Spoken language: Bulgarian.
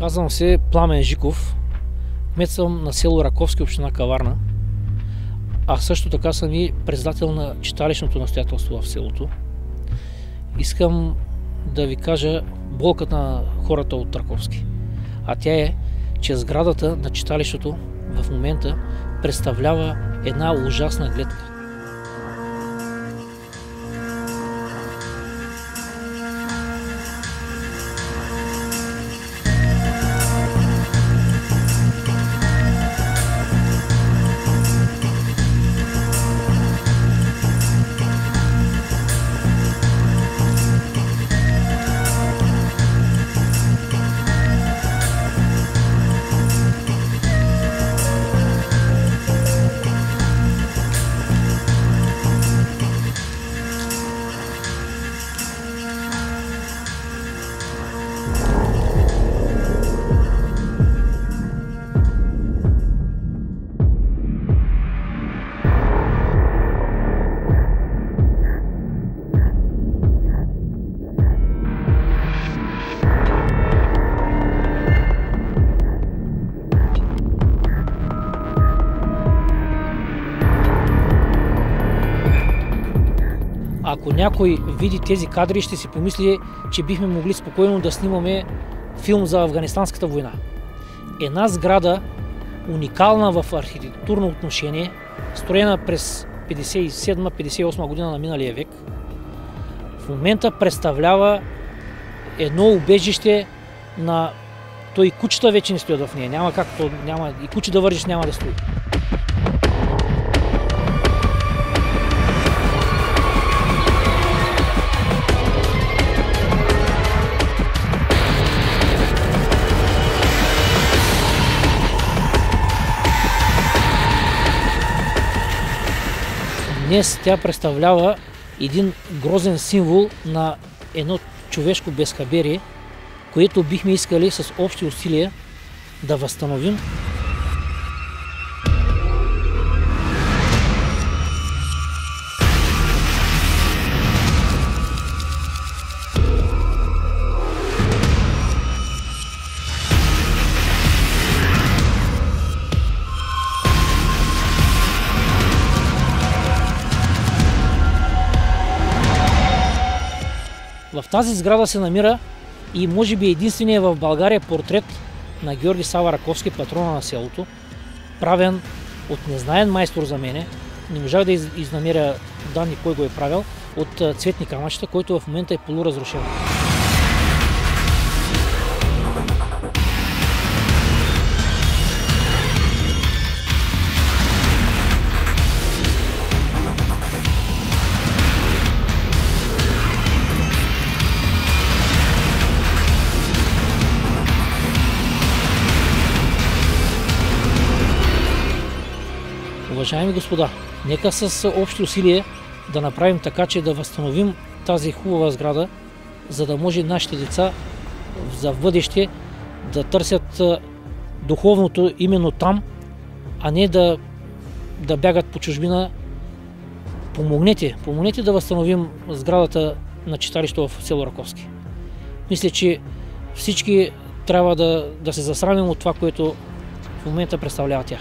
Казвам се Пламен Жиков, кмет съм на село Раковски, община Каварна, а също така съм и председател на читалищното настоятелство в селото. Искам да ви кажа болката на хората от Раковски. А тя е, че сградата на читалището в момента представлява една ужасна гледка. Ако някой види тези кадри, ще си помисли, че бихме могли спокойно да снимаме филм за Афганистанската война. Една сграда, уникална в архитектурно отношение, строена през 57-58 година на миналия век, в момента представлява едно убежище на... То и кучета вече не стоят в нея. Няма както, и куче да вържиш, няма да стои. Днес тя представлява един грозен символ на едно човешко безхаберие, което бихме искали с общи усилия да възстановим. В тази сграда се намира и може би единственият в България портрет на Георги Сава Раковски, патрона на селото, правен от незнаен майстор за мене. Не можах да изнамеря данни кой го е правил, от Цветни камъчета, който в момента е полуразрушен. Уважаеми господа, нека с общи усилия да направим така, че да възстановим тази хубава сграда, за да може нашите деца за бъдеще да търсят духовното именно там, а не да бягат по чужбина. Помогнете да възстановим сградата на читалището в село Раковски. Мисля, че всички трябва да се засрамим от това, което в момента представлява тя.